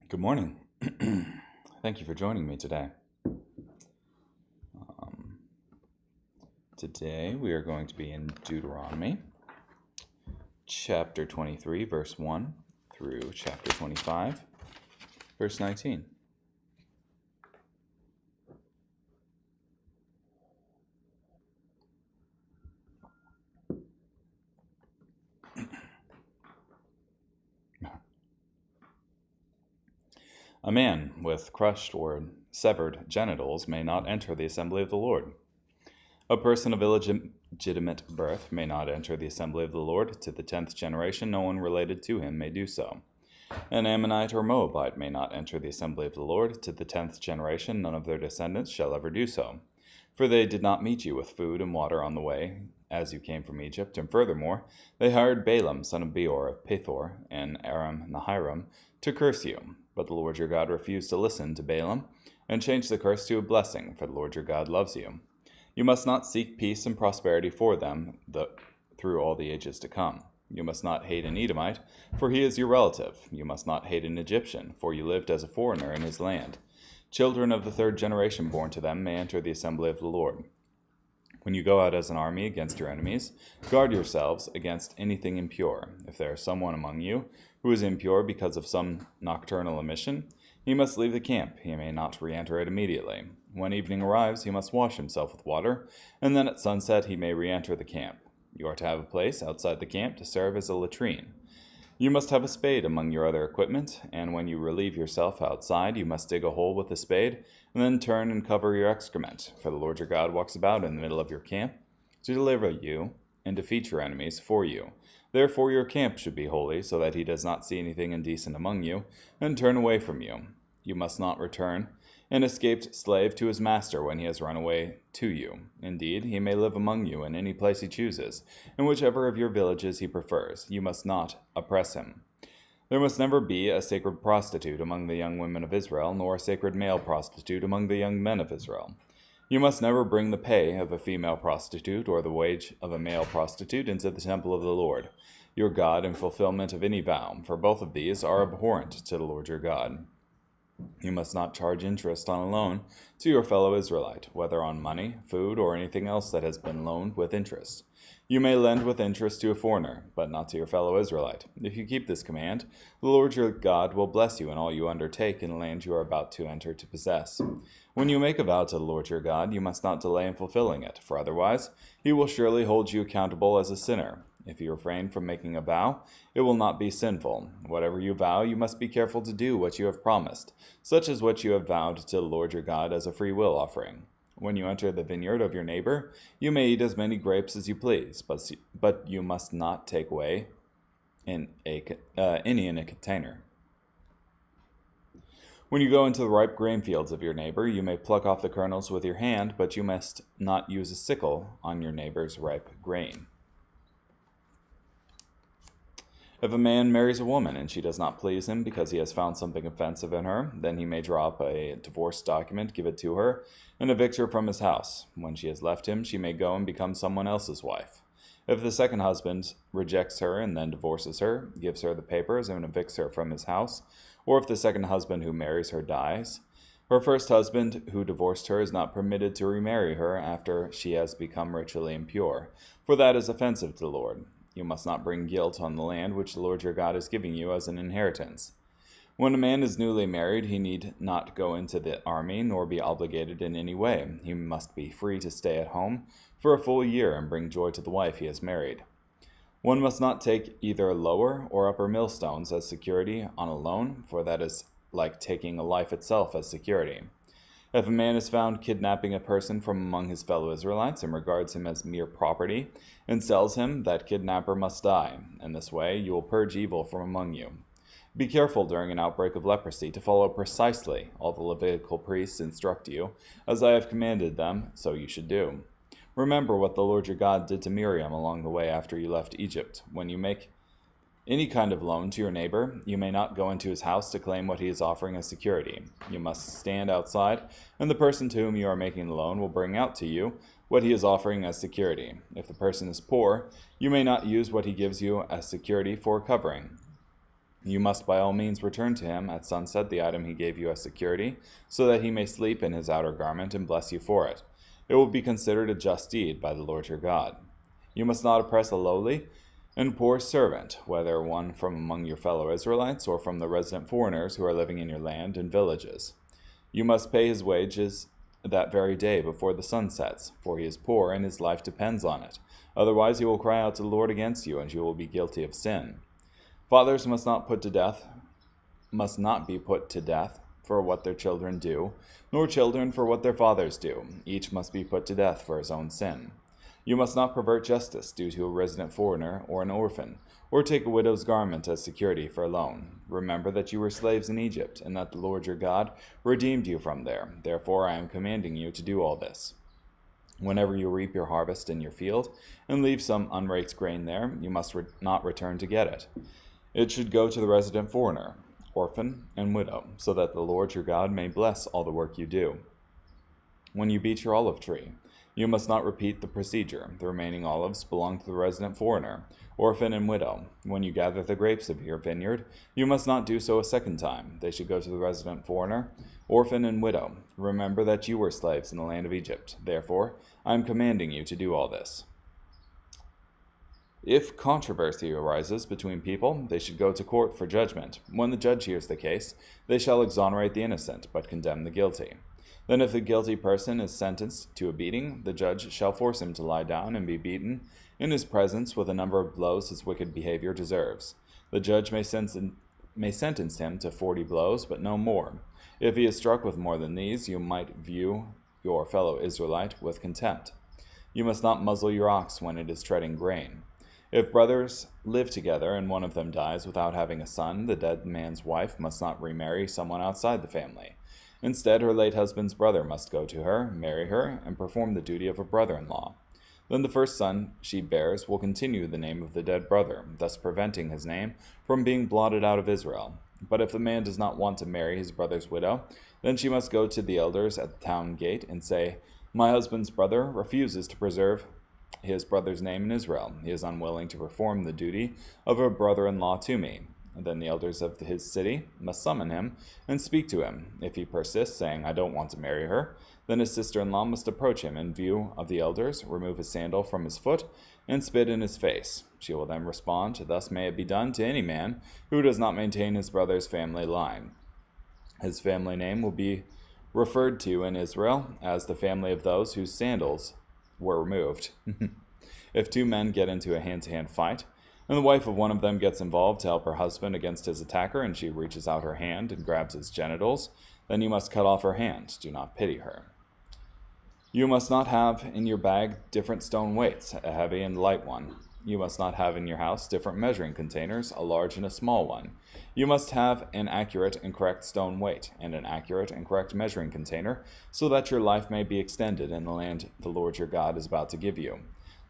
Good morning. Thank you for joining me today. Today we are going to be in Deuteronomy, chapter 23, verse 1 through chapter 25, verse 19. A man with crushed or severed genitals may not enter the assembly of the Lord. A person of illegitimate birth may not enter the assembly of the Lord. To the 10th generation, no one related to him may do so. An Ammonite or Moabite may not enter the assembly of the Lord. To the 10th generation, none of their descendants shall ever do so. For they did not meet you with food and water on the way, as you came from Egypt. And furthermore, they hired Balaam, son of Beor of Pethor, and Aram Naharaim, to curse you. But the Lord your God refused to listen to Balaam, and changed the curse to a blessing, for the Lord your God loves you. You must not seek peace and prosperity for them through all the ages to come. You must not hate an Edomite, for he is your relative. You must not hate an Egyptian, for you lived as a foreigner in his land. Children of the 3rd generation born to them may enter the assembly of the Lord. When you go out as an army against your enemies, guard yourselves against anything impure. If there is someone among you who is impure because of some nocturnal emission, he must leave the camp. He may not re-enter it immediately. When evening arrives, he must wash himself with water, and then at sunset he may re-enter the camp. You are to have a place outside the camp to serve as a latrine. You must have a spade among your other equipment, and when you relieve yourself outside, you must dig a hole with the spade, and then turn and cover your excrement. For the Lord your God walks about in the middle of your camp to deliver you and defeat your enemies for you. Therefore your camp should be holy, so that he does not see anything indecent among you, and turn away from you. You must not return an escaped slave to his master when he has run away to you. Indeed, he may live among you in any place he chooses, in whichever of your villages he prefers. You must not oppress him. There must never be a sacred prostitute among the young women of Israel, nor a sacred male prostitute among the young men of Israel. You must never bring the pay of a female prostitute or the wage of a male prostitute into the temple of the Lord your God in fulfillment of any vow, for both of these are abhorrent to the Lord your God. You must not charge interest on a loan to your fellow Israelite, whether on money, food, or anything else that has been loaned with interest. You may lend with interest to a foreigner, but not to your fellow Israelite. If you keep this command, the Lord your God will bless you in all you undertake in the land you are about to enter to possess. When you make a vow to the Lord your God, you must not delay in fulfilling it, for otherwise he will surely hold you accountable as a sinner. If you refrain from making a vow, it will not be sinful. Whatever you vow, you must be careful to do what you have promised, such as what you have vowed to the Lord your God as a free will offering. When you enter the vineyard of your neighbor, you may eat as many grapes as you please, but you must not take away any in a container. When you go into the ripe grain fields of your neighbor, you may pluck off the kernels with your hand, but you must not use a sickle on your neighbor's ripe grain. If a man marries a woman and she does not please him because he has found something offensive in her, then he may draw up a divorce document, give it to her, and evict her from his house. When she has left him, she may go and become someone else's wife. If the second husband rejects her and then divorces her, gives her the papers, and evicts her from his house, or if the second husband who marries her dies, her first husband who divorced her is not permitted to remarry her after she has become ritually impure, for that is offensive to the Lord. You must not bring guilt on the land which the Lord your God is giving you as an inheritance. When a man is newly married, he need not go into the army, nor be obligated in any way. He must be free to stay at home for a full year and bring joy to the wife he has married. One must not take either lower or upper millstones as security on a loan, for that is like taking a life itself as security. If a man is found kidnapping a person from among his fellow Israelites and regards him as mere property and sells him, that kidnapper must die. In this way you will purge evil from among you. Be careful during an outbreak of leprosy to follow precisely all the Levitical priests instruct you, as I have commanded them, so you should do. Remember what the Lord your God did to Miriam along the way after you left Egypt. When you make any kind of loan to your neighbor, you may not go into his house to claim what he is offering as security. You must stand outside, and the person to whom you are making the loan will bring out to you what he is offering as security. If the person is poor, you may not use what he gives you as security for covering. You must by all means return to him at sunset the item he gave you as security, so that he may sleep in his outer garment and bless you for it. It will be considered a just deed by the Lord your God. You must not oppress a lowly and poor servant, whether one from among your fellow Israelites or from the resident foreigners who are living in your land and villages. You must pay his wages that very day before the sun sets, for he is poor and his life depends on it. Otherwise he will cry out to the Lord against you, and you will be guilty of sin. Fathers must not be put to death for what their children do, nor children for what their fathers do. Each must be put to death for his own sin. You must not pervert justice due to a resident foreigner or an orphan, or take a widow's garment as security for a loan. Remember that you were slaves in Egypt, and that the Lord your God redeemed you from there. Therefore I am commanding you to do all this. Whenever you reap your harvest in your field, and leave some unraked grain there, you must not return to get it. It should go to the resident foreigner, orphan, and widow, so that the Lord your God may bless all the work you do. When you beat your olive tree, you must not repeat the procedure. The remaining olives belong to the resident foreigner, orphan, and widow. When you gather the grapes of your vineyard, you must not do so a second time. They should go to the resident foreigner, orphan, and widow. Remember that you were slaves in the land of Egypt. Therefore, I am commanding you to do all this. If controversy arises between people, they should go to court for judgment. When the judge hears the case, they shall exonerate the innocent, but condemn the guilty. Then if the guilty person is sentenced to a beating, the judge shall force him to lie down and be beaten in his presence with a number of blows his wicked behavior deserves. The judge may sentence him to 40 blows, but no more. If he is struck with more than these, you might view your fellow Israelite with contempt. You must not muzzle your ox when it is treading grain. If brothers live together and one of them dies without having a son, the dead man's wife must not remarry someone outside the family. Instead, her late husband's brother must go to her, marry her, and perform the duty of a brother-in-law. Then the first son she bears will continue the name of the dead brother, thus preventing his name from being blotted out of Israel. But if the man does not want to marry his brother's widow, then she must go to the elders at the town gate and say, "My husband's brother refuses to preserve his brother's name in Israel. He is unwilling to perform the duty of a brother-in-law to me." And then the elders of his city must summon him and speak to him. If he persists, saying, "I don't want to marry her," then his sister-in-law must approach him in view of the elders, remove his sandal from his foot, and spit in his face. She will then respond, "Thus may it be done to any man who does not maintain his brother's family line." His family name will be referred to in Israel as the family of those whose sandals were removed. If two men get into a hand-to-hand fight, and the wife of one of them gets involved to help her husband against his attacker, and she reaches out her hand and grabs his genitals, then you must cut off her hand. Do not pity her. You must not have in your bag different stone weights, a heavy and light one. You must not have in your house different measuring containers, a large and a small one. You must have an accurate and correct stone weight, and an accurate and correct measuring container, so that your life may be extended in the land the Lord your God is about to give you.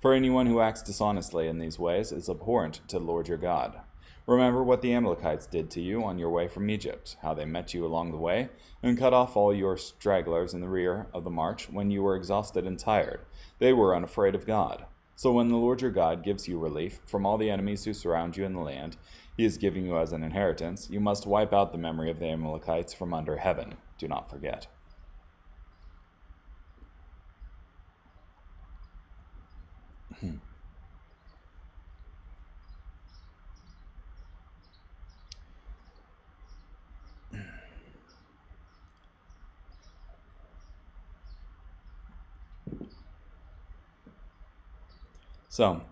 For anyone who acts dishonestly in these ways is abhorrent to the Lord your God. Remember what the Amalekites did to you on your way from Egypt, how they met you along the way, and cut off all your stragglers in the rear of the march when you were exhausted and tired. They were unafraid of God. So when the Lord your God gives you relief from all the enemies who surround you in the land he is giving you as an inheritance, you must wipe out the memory of the Amalekites from under heaven. Do not forget. So,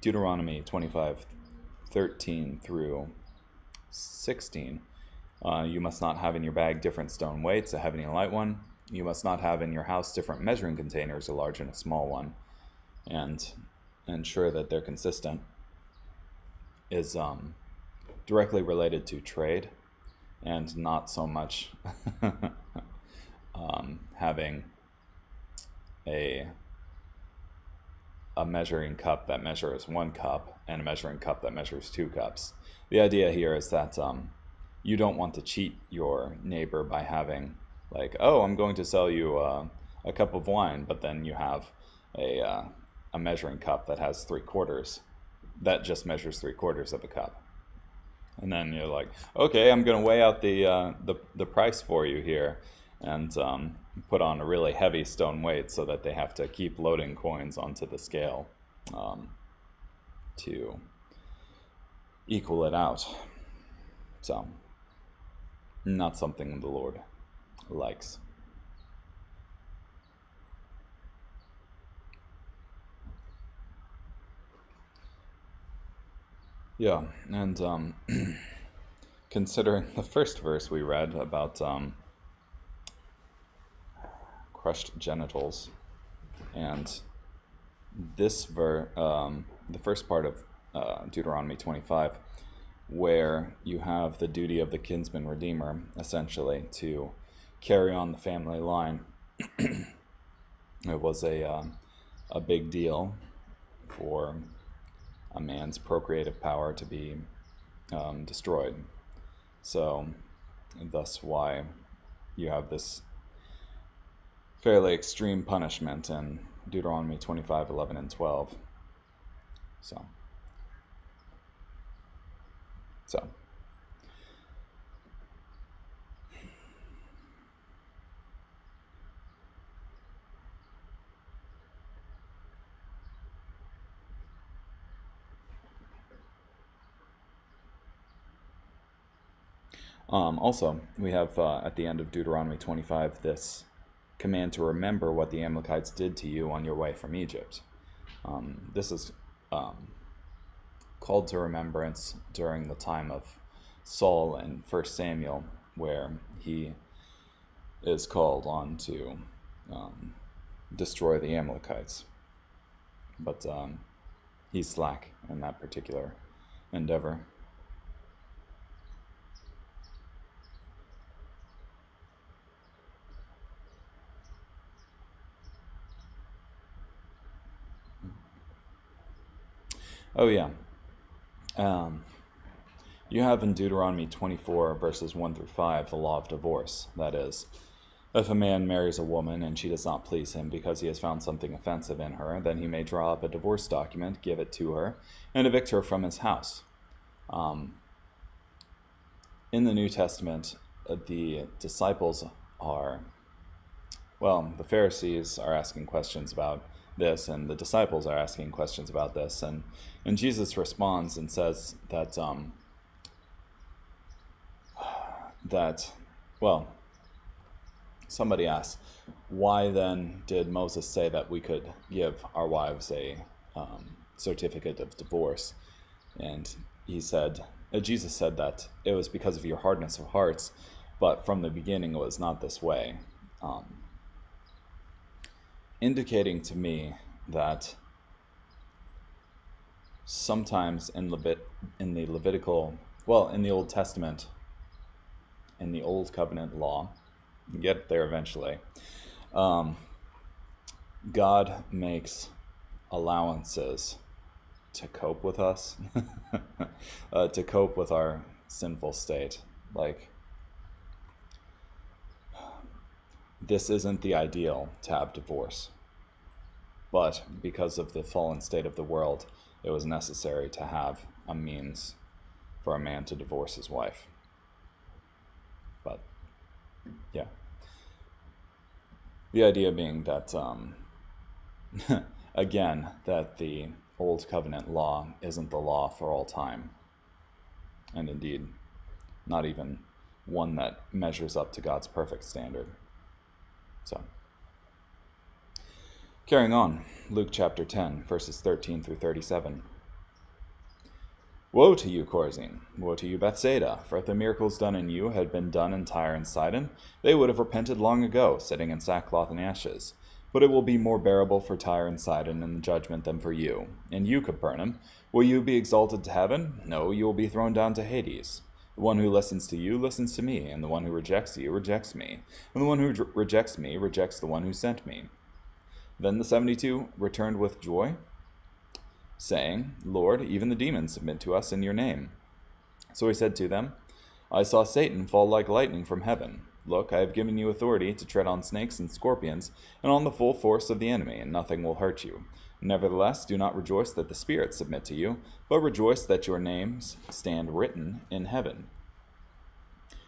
Deuteronomy 25:13 through 16. You must not have in your bag different stone weights, a heavy and a light one. You must not have in your house different measuring containers, a large and a small one. And ensure that they're consistent is directly related to trade, and not so much having a measuring cup that measures 1 cup and a measuring cup that measures 2 cups. The idea here is that you don't want to cheat your neighbor by having, like, "Oh, I'm going to sell you a cup of wine," but then you have a measuring cup that has 3/4, that just measures 3/4 of a cup. And then you're like, okay, I'm going to weigh out the price for you here, and put on a really heavy stone weight so that they have to keep loading coins onto the scale to equal it out. So, not something the Lord likes. Yeah, and considering the first verse we read about crushed genitals, and the first part of Deuteronomy 25, where you have the duty of the kinsman redeemer, essentially, to carry on the family line. It was a big deal for a man's procreative power to be destroyed. So, thus why you have this fairly extreme punishment in Deuteronomy 25, 11, and 12. So. Also, we have at the end of Deuteronomy 25 this command to remember what the Amalekites did to you on your way from Egypt. This is called to remembrance during the time of Saul in 1 Samuel, where he is called on to destroy the Amalekites. But he's slack in that particular endeavor. Oh, yeah. You have in Deuteronomy 24, verses 1 through 5, the law of divorce. That is, if a man marries a woman and she does not please him because he has found something offensive in her, then he may draw up a divorce document, give it to her, and evict her from his house. In the New Testament, the disciples the Pharisees are asking questions about this, and the disciples are asking questions about this, and Jesus responds and says that somebody asks, why then did Moses say that we could give our wives a certificate of divorce? And Jesus said that it was because of your hardness of hearts, but from the beginning it was not this way. Indicating to me that sometimes in the Old Testament, in the Old Covenant law, you get there eventually, God makes allowances to cope with us, to cope with our sinful state. Like, this isn't the ideal to have divorce, but because of the fallen state of the world, it was necessary to have a means for a man to divorce his wife. But, yeah. The idea being that, again, that the Old Covenant law isn't the law for all time. And indeed, not even one that measures up to God's perfect standard. So, carrying on, Luke chapter 10, verses 13 through 37. Woe to you, Chorazin! Woe to you, Bethsaida! For if the miracles done in you had been done in Tyre and Sidon, they would have repented long ago, sitting in sackcloth and ashes. But it will be more bearable for Tyre and Sidon in the judgment than for you. And you, Capernaum, will you be exalted to heaven? No, you will be thrown down to Hades. The one who listens to you listens to me, and the one who rejects you rejects me, and the one who rejects me rejects the one who sent me. Then the 72 returned with joy, saying, Lord, even the demons submit to us in your name. So he said to them, I saw Satan fall like lightning from heaven. Look, I have given you authority to tread on snakes and scorpions, and on the full force of the enemy, and nothing will hurt you. Nevertheless, do not rejoice that the spirits submit to you, but rejoice that your names stand written in heaven."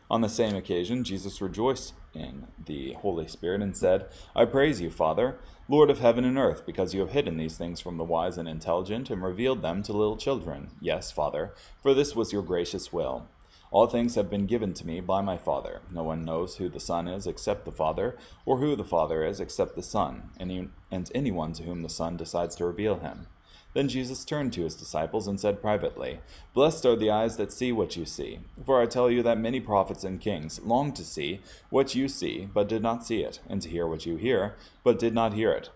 On the same occasion, Jesus rejoiced in the Holy Spirit and said, "I praise you, Father, Lord of heaven and earth, because you have hidden these things from the wise and intelligent and revealed them to little children. Yes, Father, for this was your gracious will. All things have been given to me by my Father. No one knows who the Son is except the Father, or who the Father is except the Son, and anyone to whom the Son decides to reveal him." Then Jesus turned to his disciples and said privately, "Blessed are the eyes that see what you see. For I tell you that many prophets and kings longed to see what you see, but did not see it, and to hear what you hear, but did not hear it."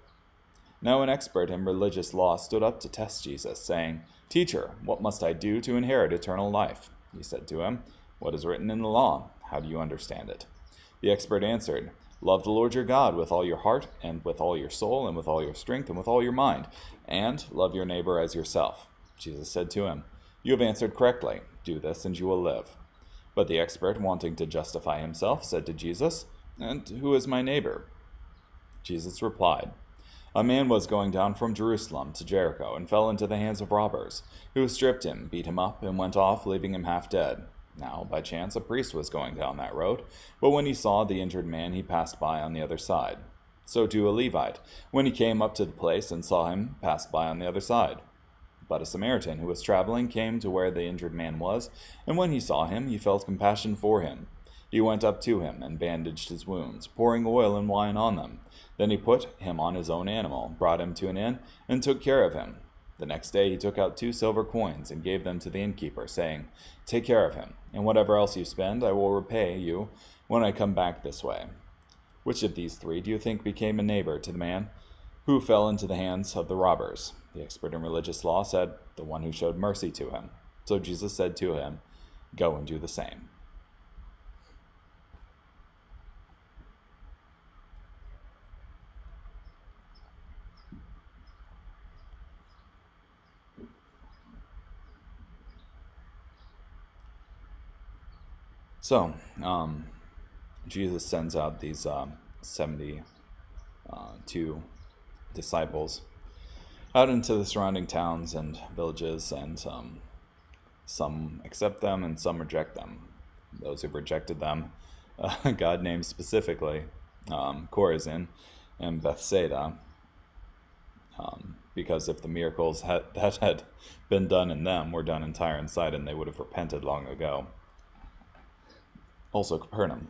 Now an expert in religious law stood up to test Jesus, saying, "Teacher, what must I do to inherit eternal life?" He said to him, "What is written in the law? How do you understand it?" The expert answered, "Love the Lord your God with all your heart, and with all your soul, and with all your strength, and with all your mind, and love your neighbor as yourself." Jesus said to him, "You have answered correctly. Do this, and you will live." But the expert, wanting to justify himself, said to Jesus, "And who is my neighbor?" Jesus replied, "A man was going down from Jerusalem to Jericho, and fell into the hands of robbers, who stripped him, beat him up, and went off, leaving him half dead. Now, by chance, a priest was going down that road, but when he saw the injured man, he passed by on the other side. So too a Levite, when he came up to the place and saw him, passed by on the other side. But a Samaritan who was traveling came to where the injured man was, and when he saw him, he felt compassion for him. He went up to him and bandaged his wounds, pouring oil and wine on them. Then he put him on his own animal, brought him to an inn, and took care of him. The next day he took out 2 silver coins and gave them to the innkeeper, saying, 'Take care of him, and whatever else you spend I will repay you when I come back this way.' Which of these 3 do you think became a neighbor to the man who fell into the hands of the robbers?" The expert in religious law said, "The one who showed mercy to him." So Jesus said to him, "Go and do the same." So, Jesus sends out these 72 disciples out into the surrounding towns and villages, and some accept them and some reject them. Those who've rejected them, God names specifically Chorazin and Bethsaida, because if the miracles that had been done in them were done in Tyre and Sidon, they would have repented long ago. Also Capernaum.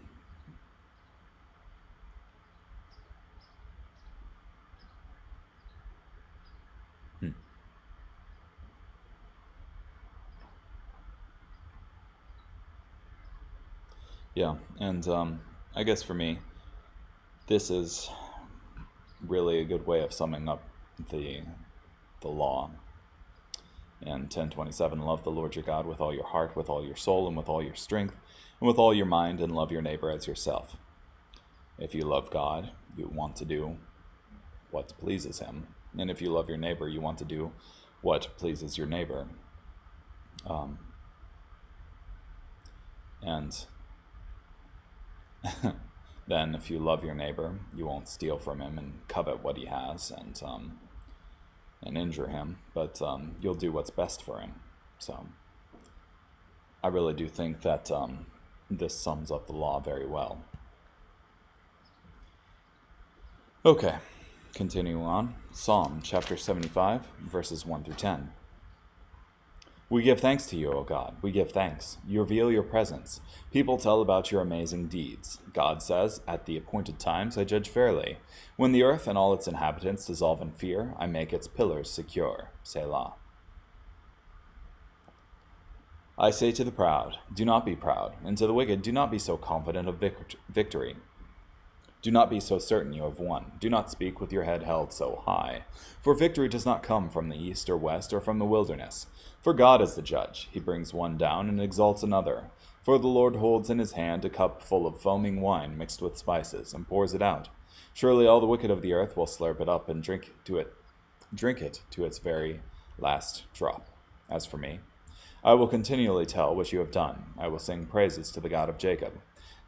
Yeah, and I guess for me, this is really a good way of summing up the law. In 10:27, love the Lord your God with all your heart, with all your soul, and with all your strength, and with all your mind, and love your neighbor as yourself. If you love God, you want to do what pleases him. And if you love your neighbor, you want to do what pleases your neighbor. And then if you love your neighbor, you won't steal from him and covet what he has and injure him, but you'll do what's best for him. So I really do think that this sums up the law very well. Okay, continuing on. Psalm chapter 75, verses 1 through 10. We give thanks to you, O God. We give thanks. You reveal your presence. People tell about your amazing deeds. God says, at the appointed times I judge fairly. When the earth and all its inhabitants dissolve in fear, I make its pillars secure. Selah. I say to the proud, do not be proud, and to the wicked, do not be so confident of victory. Do not be so certain you have won. Do not speak with your head held so high. For victory does not come from the east or west or from the wilderness. For God is the judge. He brings one down and exalts another. For the Lord holds in his hand a cup full of foaming wine mixed with spices, and pours it out. Surely all the wicked of the earth will slurp it up and drink it to its very last drop. As for me, I will continually tell what you have done. I will sing praises to the God of Jacob.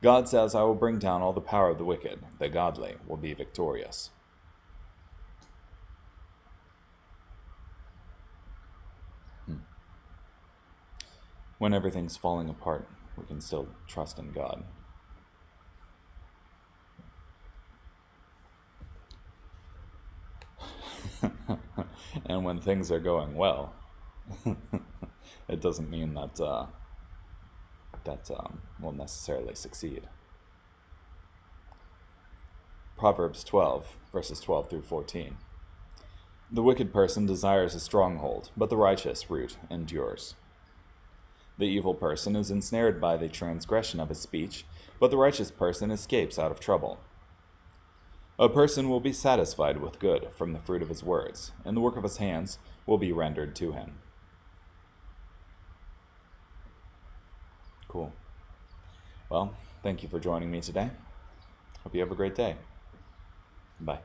God says, I will bring down all the power of the wicked. The godly will be victorious. when everything's falling apart, we can still trust in God. And when things are going well, it doesn't mean that we'll necessarily succeed. Proverbs 12, verses 12 through 14. The wicked person desires a stronghold, but the righteous root endures. The evil person is ensnared by the transgression of his speech, but the righteous person escapes out of trouble. A person will be satisfied with good from the fruit of his words, and the work of his hands will be rendered to him. Cool. Well, thank you for joining me today. Hope you have a great day. Bye.